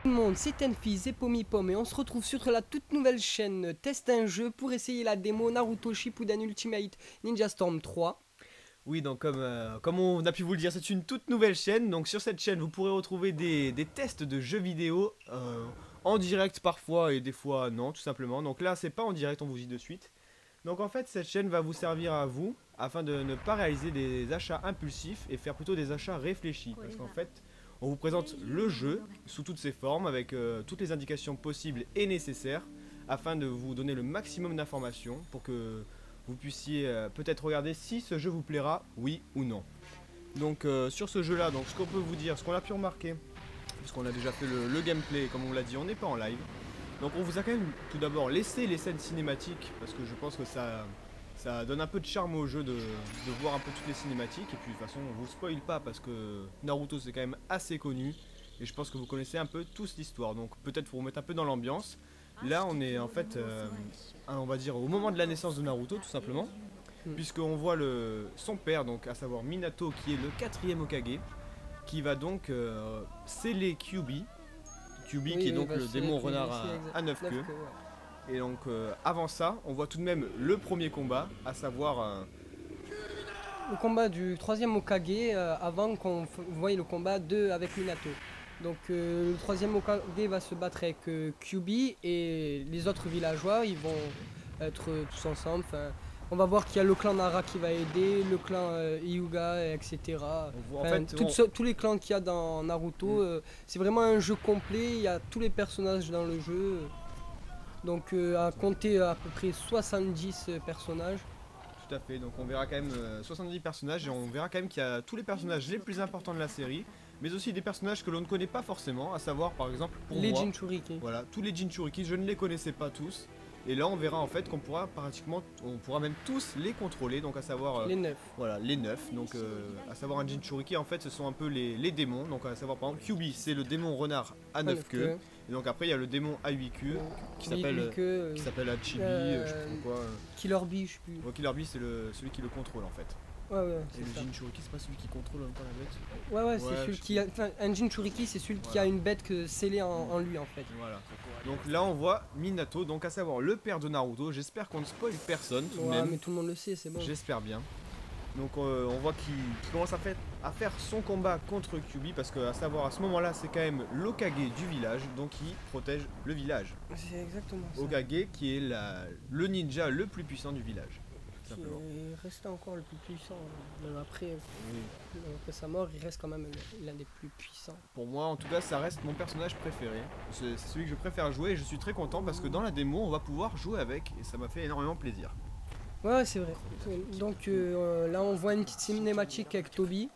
Tout le monde, c'est Tenfis et Pomipom et on se retrouve sur la toute nouvelle chaîne Test un jeu pour essayer la démo Naruto Shippuden Ultimate Ninja Storm 3. Oui, donc comme on a pu vous le dire, c'est une toute nouvelle chaîne. Donc sur cette chaîne, vous pourrez retrouver des tests de jeux vidéo en direct parfois et des fois non, tout simplement. Donc là, c'est pas en direct, on vous dit de suite. Donc en fait, cette chaîne va vous servir à vous afin de ne pas réaliser des achats impulsifs et faire plutôt des achats réfléchis. Parce qu'en fait, on vous présente le jeu sous toutes ses formes avec toutes les indications possibles et nécessaires afin de vous donner le maximum d'informations pour que vous puissiez peut-être regarder si ce jeu vous plaira, oui ou non. Donc sur ce jeu là, donc ce qu'on peut vous dire, ce qu'on a pu remarquer, puisqu'on a déjà fait le gameplay, comme on l'a dit, on n'est pas en live. Donc on vous a quand même tout d'abord laissé les scènes cinématiques, parce que je pense que ça donne un peu de charme au jeu de voir un peu toutes les cinématiques. Et puis de toute façon on vous spoil pas, parce que Naruto c'est quand même assez connu, et je pense que vous connaissez un peu tous l'histoire. Donc peut-être pour vous mettre un peu dans l'ambiance, là on est en fait, on va dire au moment de la naissance de Naruto tout simplement. Puisqu'on voit son père, donc à savoir Minato, qui est le 4ème Hokage, qui va donc sceller Kyuubi. Kyuubi qui est donc le démon renard à 9 queues. Ouais. Et donc avant ça, on voit tout de même le premier combat, à savoir le combat du 3ème Hokage avant qu'on voie le combat avec Minato. Donc le 3ème Hokage va se battre avec Kyuubi et les autres villageois, ils vont être tous ensemble. On va voir qu'il y a le clan Nara qui va aider, le clan Hyuga, etc. Tous les clans qu'il y a dans Naruto, c'est vraiment un jeu complet, il y a tous les personnages dans le jeu. Donc à compter à peu près 70 personnages. Tout à fait, donc on verra quand même 70 personnages et on verra quand même qu'il y a tous les personnages les plus importants de la série, mais aussi des personnages que l'on ne connaît pas forcément, à savoir par exemple pour les moi, Jinchuriki. Voilà, tous les Jinchuriki, je ne les connaissais pas tous. Et là on verra en fait qu'on pourra on pourra même tous les contrôler, donc à savoir les 9. Voilà, les 9, donc à savoir un Jinchuriki en fait ce sont un peu les démons, donc à savoir par exemple Kyuubi c'est le démon renard à 9 queues. Et donc après il y a le démon à 8 queues qui s'appelle Hachibi, je sais pas quoi. Killer Bee, je sais plus. Killer Bee c'est celui qui le contrôle en fait. Ouais, et le Jinchuriki c'est pas celui qui contrôle en même temps la bête. Ouais, c'est celui qui a. Enfin, un Jinchuriki c'est celui qui a une bête scellée en lui en fait. Voilà. Donc là on voit Minato, donc à savoir le père de Naruto. J'espère qu'on ne spoil personne tout de même. Mais tout le monde le sait, c'est bon. J'espère bien. Donc on voit qu'il commence à faire son combat contre Kyuubi, parce que à savoir à ce moment là c'est quand même l'Hokage du village, donc il protège le village. C'est exactement ça. Hokage qui est le ninja le plus puissant du village. Qui est resté encore le plus puissant, même après sa mort, il reste quand même l'un des plus puissants. Pour moi en tout cas ça reste mon personnage préféré, c'est celui que je préfère jouer et je suis très content parce que dans la démo on va pouvoir jouer avec et ça m'a fait énormément plaisir. Ouais, c'est vrai. Donc là on voit une petite cinématique avec Toby,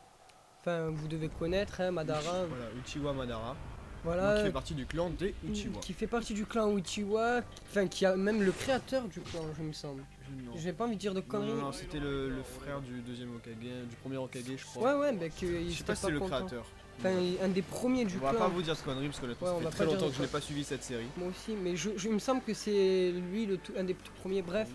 enfin vous devez connaître, hein, Madara. Voilà, Uchiwa Madara. Voilà, qui fait partie du clan des Uchiwa. Qui fait partie du clan Uchiwa, enfin qui a même le créateur du clan, je me semble. J'ai pas envie de dire de conneries. Non, c'était le frère du deuxième Hokage, du premier Hokage je crois. Ouais, mais je sais pas si c'est le créateur. Enfin, un des premiers du clan. On va pas vous dire ce conneries parce que ça fait très longtemps que je n'ai pas suivi cette série. Moi aussi, mais il me semble que c'est lui un des tout premiers, bref.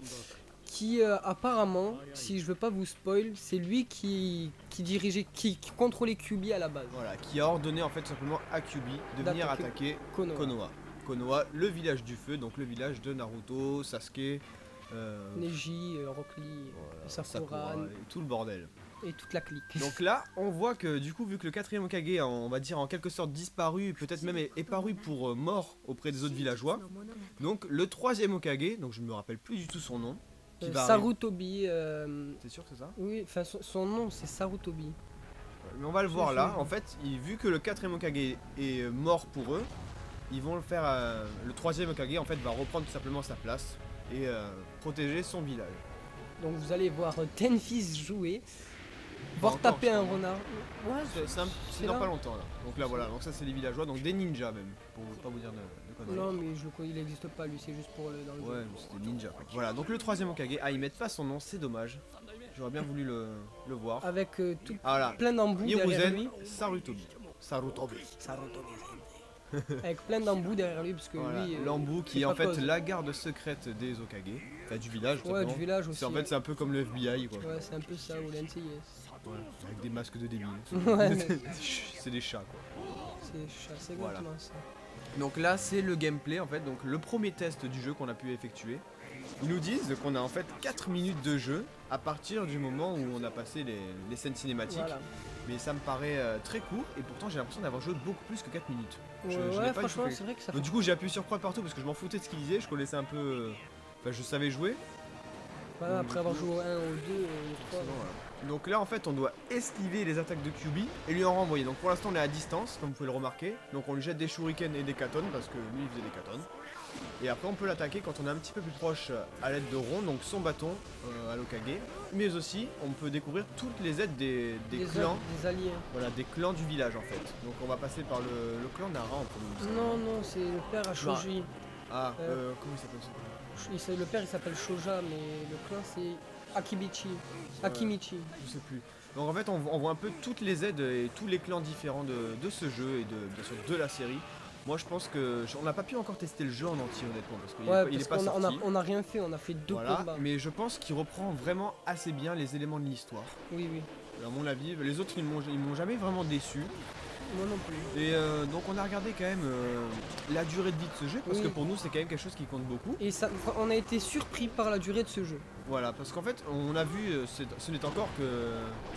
Qui apparemment, si je veux pas vous spoil, c'est lui qui dirigeait, qui contrôlait Kyuubi à la base. Voilà, qui a ordonné en fait simplement à Kyuubi de venir attaquer Konoha. Konoha, le village du feu, donc le village de Naruto, Sasuke, Neji, Rock Lee, Sakura, et tout le bordel. Et toute la clique. Donc là, on voit que du coup, vu que le 4ème Hokage, on va dire en quelque sorte disparu, peut-être même éparu pour mort auprès des autres villageois, donc le 3ème Hokage, donc je ne me rappelle plus du tout son nom, Sarutobi. T'es sûr que c'est ça? Oui, enfin son nom c'est Sarutobi. Mais on va le voir là, en fait, vu que le 4ème Hokage est mort pour eux, ils vont le faire, le 3ème Hokage en fait va reprendre tout simplement sa place et protéger son village. Donc vous allez voir Tenfis jouer, voir taper un renard. Ouais, c'est dans pas longtemps là. Donc là voilà, donc ça c'est les villageois, donc des ninjas même, pour pas vous dire de conneries. Non mais il n'existe pas lui, c'est juste pour dans le jeu. Ouais, c'est des ninjas. Voilà, donc le 3ème Hokage, ils mettent pas son nom, c'est dommage. J'aurais bien voulu le voir. Avec plein d'embouts derrière lui. Sarutobi. Avec plein d'embouts derrière lui, parce que lui... L'embout qui est en fait la garde secrète des Hokage, enfin du village. Ouais, du village aussi. En fait c'est un peu comme le FBI quoi. Ouais, c'est un peu ça, ou l'NCIS. Ouais, avec des masques de débiles. Ouais, c'est des chats quoi. c'est Voilà. exactement ça. Donc là c'est le gameplay en fait, donc le premier test du jeu qu'on a pu effectuer. Ils nous disent qu'on a en fait 4 minutes de jeu à partir du moment où on a passé les scènes cinématiques. Voilà. Mais ça me paraît très court et pourtant j'ai l'impression d'avoir joué beaucoup plus que 4 minutes. Je Ouais, l'ai pas du tout franchement, fait. c'est vrai que ça Donc fait. du coup j'ai appuyé sur croix partout parce que je m'en foutais de ce qu'il disait, je connaissais un peu... Enfin je savais jouer. Voilà, Donc, après du avoir coup, joué au 1, au 2, au 3. C'est bon, voilà. Donc là en fait on doit esquiver les attaques de QB et lui en renvoyer. Donc pour l'instant on est à distance comme vous pouvez le remarquer. Donc on lui jette des shurikens et des katones parce que lui il faisait des katones. Et après on peut l'attaquer quand on est un petit peu plus proche à l'aide de Ron, donc son bâton à l'Okage. Mais aussi on peut découvrir toutes les aides des clans. Des alliés. Voilà, des clans du village en fait. Donc on va passer par le clan Nara en premier. Non, non, c'est le père à Shoji. Ah, comment il s'appelle ça? Le père il s'appelle Shoja, mais le clan c'est Akibichi. Akimichi. Je sais plus. Donc en fait on voit un peu toutes les aides et tous les clans différents de ce jeu et bien sûr de la série. Moi je pense que on n'a pas pu encore tester le jeu en entier honnêtement parce qu'il Ouais, il est parce pas sorti. on a rien fait, on a fait 2 Voilà, combats. mais je pense qu'il reprend vraiment assez bien les éléments de l'histoire. Oui, oui. À mon avis, les autres ils m'ont jamais vraiment déçu. Moi non plus. Et donc on a regardé quand même la durée de vie de ce jeu parce Oui. que pour nous c'est quand même quelque chose qui compte beaucoup. Et ça, on a été surpris par la durée de ce jeu. Voilà, parce qu'en fait on a vu, ce n'est encore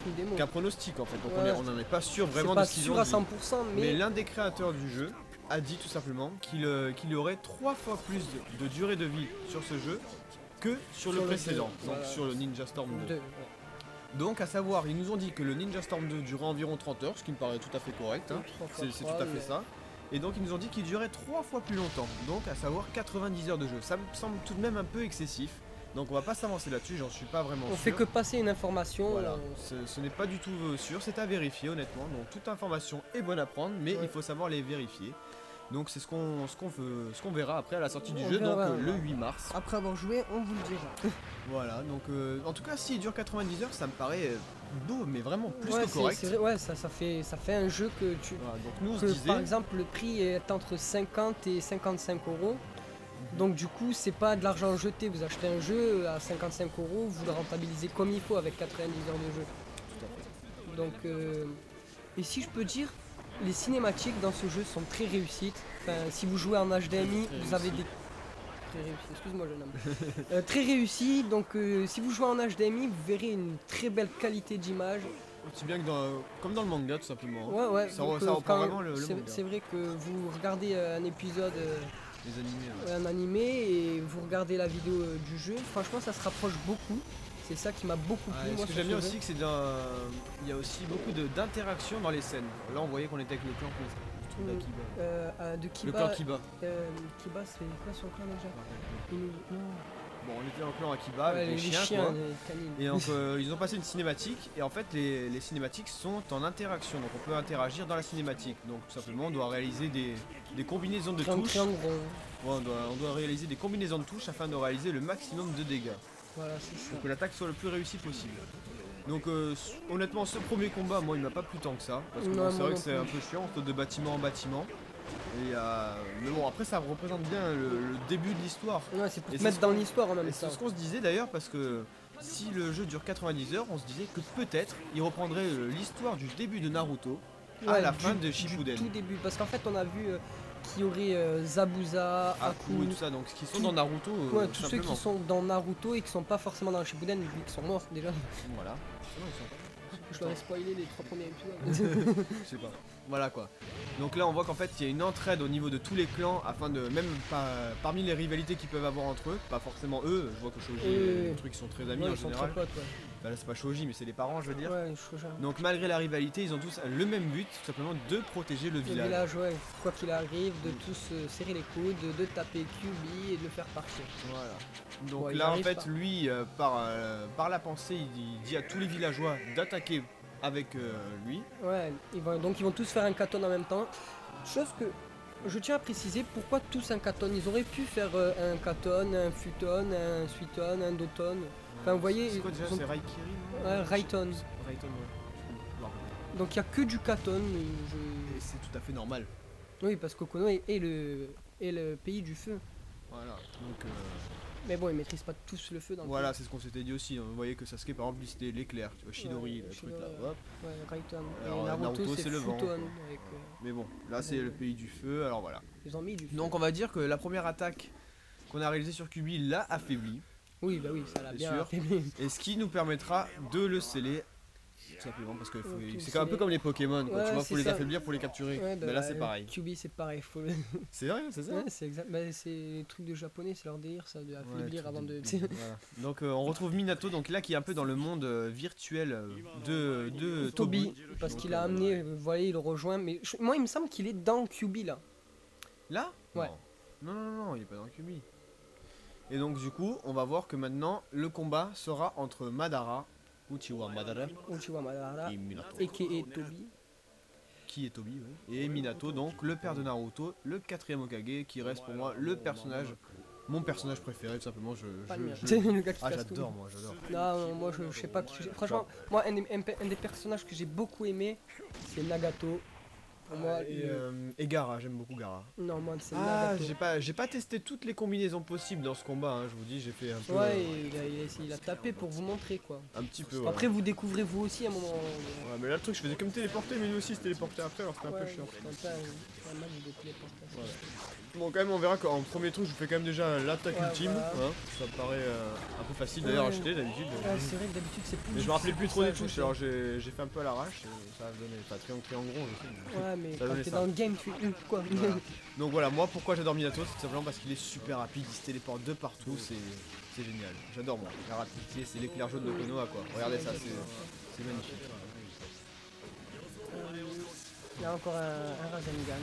Une démo. qu'un pronostic en fait, donc Ouais. on n'en est pas sûr C'est vraiment pas de ce qu'ils sûr ont à dit. 100%, Mais mais l'un des créateurs du jeu a dit tout simplement qu'il aurait 3 fois plus de durée de vie sur ce jeu que sur le Sur le précédent, deux, donc voilà. sur le Ninja Storm 2. 2. Ouais. Donc à savoir, ils nous ont dit que le Ninja Storm 2 durait environ 30 heures, ce qui me paraît tout à fait correct, hein. C'est tout à fait ça. Et donc ils nous ont dit qu'il durait 3 fois plus longtemps, donc à savoir 90 heures de jeu. Ça me semble tout de même un peu excessif, donc on va pas s'avancer là-dessus, j'en suis pas vraiment On sûr. fait que passer une information. Voilà, ce n'est pas du tout sûr, c'est à vérifier honnêtement, donc toute information est bonne à prendre, mais Ouais. il faut savoir les vérifier. Donc c'est ce qu'on verra après à la sortie du On jeu, donc verra, le ouais. 8 mars. Après avoir joué, on vous le dira. Voilà, donc en tout cas s'il dure 90 heures, ça me paraît beau, mais vraiment plus Ouais, que correct. c'est vrai, ouais, ça fait un jeu que tu. Voilà, donc nous on se Que, disait... par exemple, le prix est entre 50 et 55 euros. Donc du coup, c'est pas de l'argent jeté. Vous achetez un jeu à 55 euros, vous le rentabilisez comme il faut avec 90 heures de jeu. Tout à fait. Donc, et si je peux dire, les cinématiques dans ce jeu sont très réussites. Enfin, si vous jouez en HDMI, Très vous avez des très réussi. Excuse-moi, jeune homme. Très réussi. Donc, si vous jouez en HDMI, vous verrez une très belle qualité d'image. Aussi bien que comme dans le manga tout simplement. Ouais, ouais. Ça, donc, ça reprend quand- vraiment le c'est manga. c'est vrai que vous regardez un épisode. Les animés. Ouais. Un animé et vous regardez la vidéo du jeu, franchement ça se rapproche beaucoup. C'est ça qui m'a beaucoup plu. Ouais, moi, ce que sur j'aime bien ce jeu. aussi, que il y a aussi beaucoup d'interactions dans les scènes. Là, on voyait qu'on était avec le clan d'Akiba. De Le Kiba. clan Kiba. Kiba, c'est quoi son clan déjà Non. Bon, on était en clan Akiba Ouais, avec les chiens, quoi. les canines. Et donc, ils ont passé une cinématique, et en fait, les cinématiques sont en interaction. Donc, on peut interagir dans la cinématique. Donc, tout simplement, on doit réaliser des combinaisons de touches. Triangle rond. Ouais, on doit réaliser des combinaisons de touches afin de réaliser le maximum de dégâts. Voilà, c'est ça. Pour que l'attaque soit le plus réussie possible. Donc honnêtement ce premier combat moi il m'a pas plu tant que ça. Parce que Non, bon, c'est moi vrai que non c'est plus. un peu chiant, on saute de bâtiment en bâtiment. Et, mais bon après ça représente bien le début de l'histoire. Ouais, c'est pour Et te c'est mettre dans l'histoire en même Et temps. c'est ce qu'on se disait d'ailleurs parce que si le jeu dure 90 heures, on se disait que peut-être il reprendrait l'histoire du début de Naruto à Ouais, la du- fin de du Shippuden. tout début. Parce qu'en fait, on a vu qu'il y aurait Zabuza, Aku et tout ça, donc qui sont dans Naruto Ouais, tout tous ceux simplement. qui sont dans Naruto et qui sont pas forcément dans Shippuden, vu qu'ils sont morts déjà. Voilà. Je leur ai spoilé les 3 premiers épisodes. Je sais pas. Voilà quoi. Donc là on voit qu'en fait il y a une entraide au niveau de tous les clans afin de même parmi les rivalités qu'ils peuvent avoir entre eux, pas forcément eux, je vois que Shoji et trucs qui sont très amis Ouais, en ils sont général. très potes, ouais. Bah là c'est pas Shoji mais c'est les parents je veux dire. Ouais, Shoja. Donc malgré la rivalité ils ont tous le même but, tout simplement de protéger le Le village. village, ouais, quoi qu'il arrive, de tous serrer les coudes, de taper QB et de le faire partir. Voilà. Donc Bon, ils là en arrivent fait pas. lui par la pensée il dit à tous les villageois d'attaquer avec lui. Ouais, donc ils vont tous faire un katon en même temps. Chose que je tiens à préciser, pourquoi tous un katon? Ils auraient pu faire un katon, un futon, un suiton, un doton. Enfin, vous voyez, C'est quoi déjà ils ont- c'est Raikiri non Ouais, Raiton. Raiton ouais. Non. Donc il n'y a que du katon. Et c'est tout à fait normal. Oui, parce qu'Okono est le pays du feu. Voilà. Donc Mais bon, ils maîtrisent pas tous le feu dans le Voilà, c'est ce qu'on s'était dit aussi. Vous voyez que Sasuke, par exemple, lui, c'était l'éclair. Tu vois, Chidori, le truc là. Hop. Ouais, Raiden. Alors, Et Naruto, c'est le vent. Futon. quoi. Avec, Mais bon, là, c'est le pays du feu. Alors voilà. ils ont mis du feu. Donc, on va dire que la première attaque qu'on a réalisée sur Kyuubi l'a affaibli. Oui, bah oui, ça l'a C'est bien sûr. affaibli. Et ce qui nous permettra de le sceller. Tout simplement parce que tout c'est un peu sceller. comme les Pokémon, quoi. Ouais, tu vois, c'est faut les ça. affaiblir pour les capturer. Ouais, bah, Mais là, c'est pareil. Kyuubi, c'est pareil. Faut... C'est vrai, c'est ça. Ouais, c'est exact. Bah, c'est les trucs de japonais, c'est leur délire, ça, de Ouais, affaiblir truc avant de. voilà. Donc on retrouve Minato, donc là qui est un peu dans le monde virtuel de Toby, parce Donc, qu'il a amené, voilà, il le rejoint. Mais moi, il me semble qu'il est dans Kyuubi là. Là Ouais. Non, il est pas dans Kyuubi. Et donc du coup, on va voir que maintenant le combat sera entre Madara, Uchiwa Madara, Uchiwa Madara, et Minato. a.k.a. Toby. Qui est Toby, oui. Et Minato, donc le père de Naruto, le quatrième Hokage, qui reste pour moi le personnage, mon personnage préféré, tout simplement. Pas le mien. C'est le gars qui Ah, casse tout. j'adore, moi, j'adore. Non, moi je sais pas. Franchement, moi un des personnages que j'ai beaucoup aimé, c'est Nagato. Pour moi, Et Gaara, j'aime beaucoup Gaara. non, moi c'est Ah, Nagato. j'ai pas testé toutes les combinaisons possibles dans ce combat, hein, je vous dis, j'ai fait un peu. Ouais, il a tapé pour vous montrer quoi. Un petit peu. Ouais. Après, vous découvrez vous aussi à un moment. Ouais, mais là le truc, je faisais comme téléporter, mais lui aussi se téléportait après, alors c'était un peu chiant. C'est un match de téléportation. Bon, quand même, on verra qu'en premier truc, je vous fais quand même déjà l'attaque Ouais, ultime. voilà. Hein, ça me paraît un peu facile d'ailleurs à Ouais. acheter d'habitude. Ouais, c'est vrai que d'habitude c'est plus. Mais je me rappelais plus trop des touches, ça, alors j'ai fait un peu à l'arrache, et ça a donné. Pas triangle rond, je sais. mais- Ouais, mais Ça quand donnait t'es ça. dans le game, tu es quoi. Voilà. Donc voilà, moi pourquoi j'adore Minato, c'est tout simplement parce qu'il est super rapide, il se téléporte de partout, c'est génial. J'adore moi, la rapidité, c'est l'éclair jaune de Konoha quoi. Regardez ça, c'est magnifique. Il y a encore un Rasengan.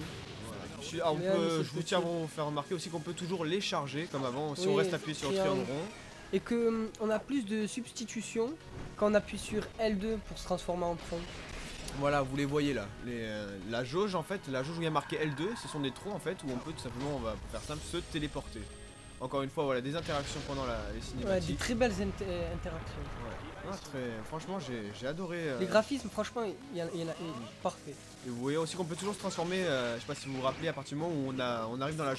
Je vous tiens à vous faire remarquer aussi qu'on peut toujours les charger comme avant, si on Oui, reste appuyé sur le triangle. triangle rond. Et que on a plus de substitution quand on appuie sur L2 pour se transformer en tronc. Voilà, vous les voyez là. La jauge en fait, la jauge où il y a marqué L2, ce sont des trous en fait où on peut tout simplement, on va pour faire simple, se téléporter. Encore une fois, voilà, des interactions pendant les Ouais, des cinématiques. très belles interactions. Ouais. Ah, franchement, j'ai adoré. Les graphismes, franchement, il y en a parfait. Et vous voyez aussi qu'on peut toujours se transformer, je sais pas si vous vous rappelez, à partir du moment où on arrive dans la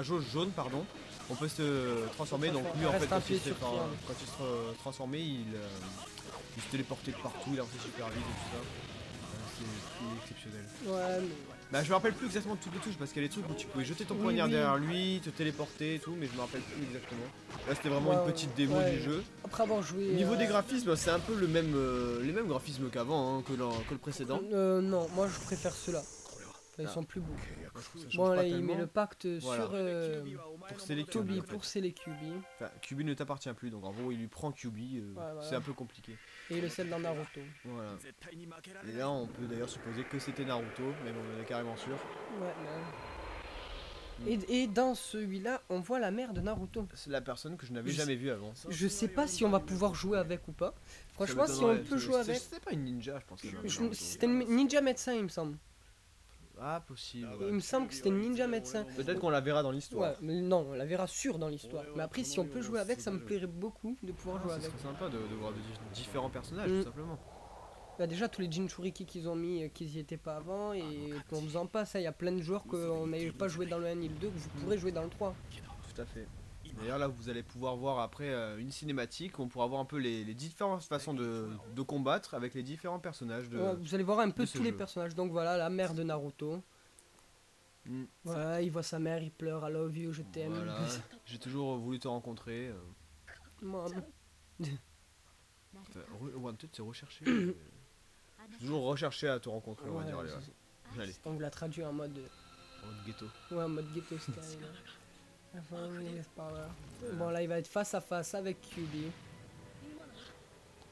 jauge jaune, pardon, on peut se transformer. Donc lui en fait, Reste quand appuyé il, sur triangle. se transformait, il se téléportait de partout, il avançait super vite et tout ça. C'est exceptionnel. Ouais, mais... Bah je me rappelle plus exactement de toutes les touches parce qu'il y a des trucs où tu pouvais jeter ton poignard derrière lui, te téléporter et tout, mais je me rappelle plus exactement. Là c'était vraiment une petite démo du jeu. Après avoir joué... Au niveau des graphismes, c'est un peu les mêmes graphismes qu'avant, hein, que le précédent. Non, moi je préfère ceux-là. Ils sont plus beaux. Moi, je trouve que ça change Bon pas là il tellement. met le pacte Voilà. sur Pour sceller Toby Kyuubi, en fait. pour sceller Kyuubi. Enfin, Kyuubi ne t'appartient plus, donc en gros il lui prend Kyuubi, voilà. c'est un peu compliqué. Et il le scelle dans Naruto. Voilà. Et là on peut d'ailleurs supposer que c'était Naruto, mais bon on est carrément sûr. Ouais, et dans celui-là, on voit la mère de Naruto. C'est la personne que je n'avais Je jamais vue avant. Je sais pas si on va pouvoir jouer avec ou pas. Franchement, Ça si on m'étonnerait, peut jouer avec... C'était pas une ninja, je pense. C'était une ninja médecin, il me semble. Ah, possible. Il me semble que c'était une ninja médecin. Peut-être qu'on la verra dans l'histoire. Ouais, mais non, on la verra sûr dans l'histoire. Mais après, si on peut jouer avec, ça me plairait beaucoup de pouvoir jouer Ce avec. serait sympa de voir différents personnages, tout simplement. Bah déjà, tous les Jinchuriki qu'ils ont mis, qu'ils y étaient pas avant, et qu'en faisant pas ça, il y a plein de joueurs qu'on n'avait pas joué dans le 1 et le 2, que vous pourrez jouer dans le 3. Tout à fait. D'ailleurs là vous allez pouvoir voir après une cinématique où on pourra voir un peu les différentes façons de combattre avec les différents personnages de... Ouais, vous allez voir un peu de ce tous les jeu. personnages. Donc voilà, la mère de Naruto. Voilà, il voit sa mère, il pleure, I love you, je t'aime. Voilà. J'ai toujours voulu te rencontrer. Maman. Wanted c'est recherché. J'ai toujours recherché à te rencontrer, on va dire. Allez. On vous l'a traduit en mode... En mode ghetto. Ouais, en mode ghetto style. Bon là il va être face à face avec Kyuubi.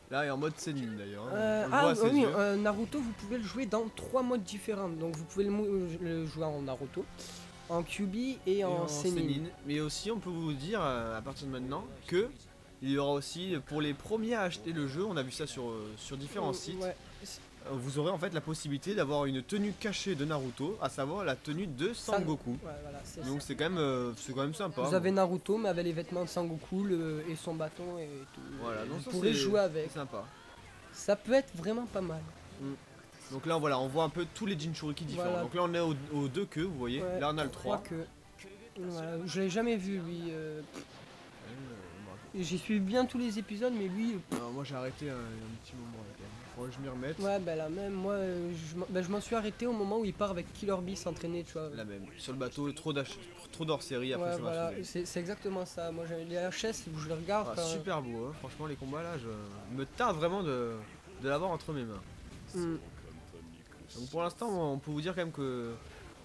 Là, il est en mode Senin d'ailleurs. On le voit à ses oui, yeux. Naruto, vous pouvez le jouer dans 3 modes différents. Donc vous pouvez le jouer en Naruto, en Kyuubi et en Senin. Mais aussi, on peut vous dire à partir de maintenant que il y aura aussi pour les premiers à acheter le jeu, on a vu ça sur différents sites. Ouais. Vous aurez en fait la possibilité d'avoir une tenue cachée de Naruto, à savoir la tenue de Sangoku. Ouais, voilà, Donc ça. c'est quand même sympa. Vous avez Naruto mais avec les vêtements de Sangoku et son bâton et tout. Voilà, donc vous ça, pourrez jouer avec. C'est sympa. Ça peut être vraiment pas mal. Donc là voilà, on voit un peu tous les Jinchuriki différents. Voilà. Donc là on est aux 2 queues, vous voyez. Ouais, Là on a le 3. Voilà, je l'ai jamais vu lui. J'ai suivi bien tous les épisodes, mais lui, Alors, moi j'ai arrêté un petit moment là, quand même. Faudrait que je m'y remette. ouais, bah la même. Moi, je m'en suis arrêté au moment où il part avec Killer Bee s'entraîner, tu vois. La même. Sur le bateau, trop d'hors série, après Ouais, ça m'a voilà, saoulé. c'est exactement ça. Moi, j'ai les HS où je les regarde. Ah, super beau, hein. Franchement, les combats là, je me tarde vraiment de l'avoir entre mes mains. Hmm. Donc pour l'instant, on peut vous dire quand même que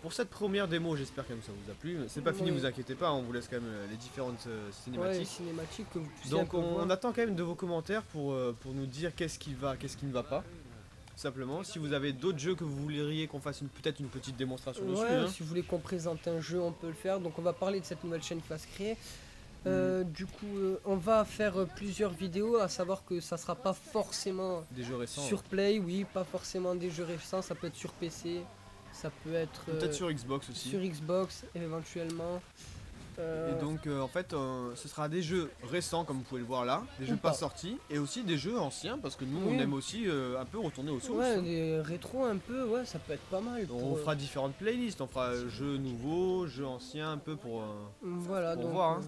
pour cette première démo, j'espère quand même que ça vous a plu. C'est pas fini, Oui. vous inquiétez pas, on vous laisse quand même les différentes Ouais, cinématiques. cinématique que vous puissiez Donc un peu on voir. attend quand même de vos commentaires pour nous dire qu'est-ce qui va, qu'est-ce qui ne va pas. Tout simplement, si vous avez d'autres jeux que vous voudriez qu'on fasse peut-être une petite démonstration dessus. Ouais, Hein. si vous voulez qu'on présente un jeu, on peut le faire. Donc on va parler de cette nouvelle chaîne qui va se créer. Du coup, on va faire plusieurs vidéos, à savoir que ça sera pas forcément Des jeux récents. sur Play, oui, pas forcément des jeux récents, ça peut être sur PC, ça peut être Peut-être sur Xbox aussi. sur Xbox éventuellement. Et donc en fait ce sera des jeux récents comme vous pouvez le voir là, des jeux pas pas. sortis et aussi des jeux anciens parce que nous Oui. on aime aussi un peu retourner aux sources. Ouais, des rétros un peu, ouais, ça peut être pas mal. On fera différentes playlists, on fera jeux nouveaux, jeux anciens un peu pour Voilà, donc voir. Hein.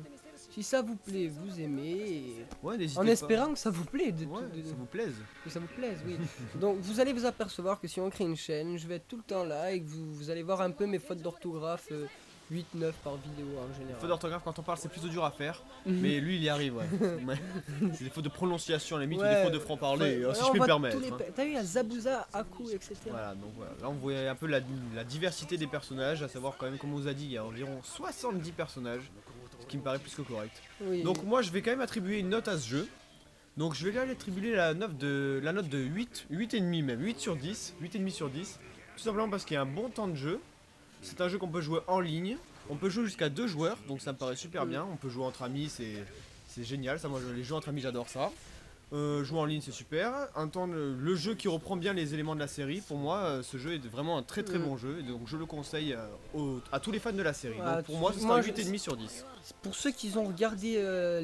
si ça vous plaît, vous aimez. Et Ouais, n'hésitez en pas. espérant que ça vous plaît, Ouais, ça vous plaise. que ça vous plaise, oui. Donc vous allez vous apercevoir que si on crée une chaîne, je vais être tout le temps là et que vous allez voir un peu mes fautes d'orthographe, 8-9 par vidéo en général. Faute d'orthographe quand on parle c'est plutôt dur à faire, Mhm. mais lui il y arrive ouais. Ouais. C'est des fautes de prononciation à la limite ou Ouais, des fautes de franc-parler, ouais, si on je peux me voit permettre. tous les Hein. T'as vu, il y a Zabuza, Aku, etc. Voilà, donc voilà, là on voit un peu la diversité des personnages, à savoir quand même comme on vous a dit, il y a environ 70 personnages, ce qui me paraît plus que correct. Oui. Donc moi je vais quand même attribuer une note à ce jeu. Donc je vais lui attribuer la note de 8, 8,5 même, 8 sur 10, 8,5 sur 10. Tout simplement parce qu'il y a un bon temps de jeu. C'est un jeu qu'on peut jouer en ligne. On peut jouer jusqu'à 2 joueurs, donc ça me paraît super bien. On peut jouer entre amis, c'est génial. Ça, moi les jeux entre amis j'adore ça. Jouer en ligne c'est super. Le jeu qui reprend bien les éléments de la série, pour moi ce jeu est vraiment un très bon jeu. Et donc je le conseille à tous les fans de la série. Ah, Donc pour moi ce sera 8,5 sur 10. Pour ceux qui ont regardé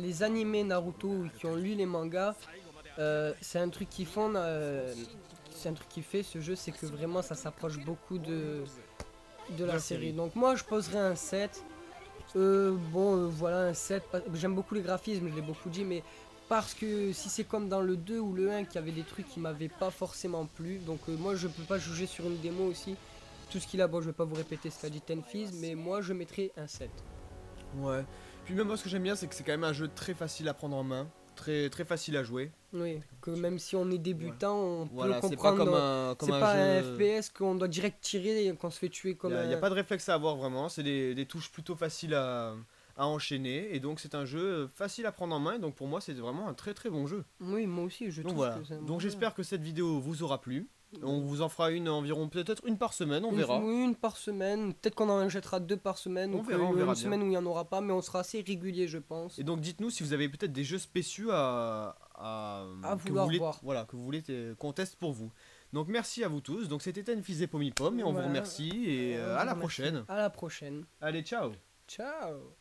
les animés Naruto ou qui ont lu les mangas, c'est un truc qu'ils font, c'est un truc qui fait ce jeu, c'est que vraiment ça s'approche beaucoup de la série. Donc moi je poserais un 7. Voilà un 7. J'aime beaucoup les graphismes, je l'ai beaucoup dit, mais parce que si c'est comme dans le 2 ou le 1 qui avait des trucs qui m'avaient pas forcément plu, donc moi je peux pas juger sur une démo aussi. Tout ce qu'il a, bon je vais pas vous répéter ce qu'a dit Tenfiz, mais moi je mettrais un 7. Ouais. Puis même moi ce que j'aime bien c'est que c'est quand même un jeu très facile à prendre en main, très facile à jouer. Oui, que même si on est débutant, on Voilà, peut c'est pas comprendre. comme C'est un pas un jeu. FPS qu'on doit direct tirer et qu'on se fait tuer comme Il n'y a un. pas de réflexe à avoir vraiment, c'est des touches plutôt faciles à enchaîner et donc c'est un jeu facile à prendre en main et donc pour moi c'est vraiment un très bon jeu. Oui, moi aussi, je Donc trouve voilà, que c'est un bon donc jeu. j'espère que cette vidéo vous aura plu. On vous en fera une environ peut-être une par semaine, on verra. Oui, une par semaine. Peut-être qu'on en jettera 2 par semaine. On Ou verra, on qu'il y aura verra une bien. semaine où il n'y en aura pas, mais on sera assez régulier, je pense. Et donc dites-nous si vous avez peut-être des jeux spéciaux À que vous vouloir voulez, voir. voilà, que vous voulez qu'on teste pour vous. Donc merci à vous tous. Donc c'était Tenfiz et Pomipom et on vous Voilà. remercie et On à vous la remercie. prochaine. À la prochaine. Allez, ciao. Ciao.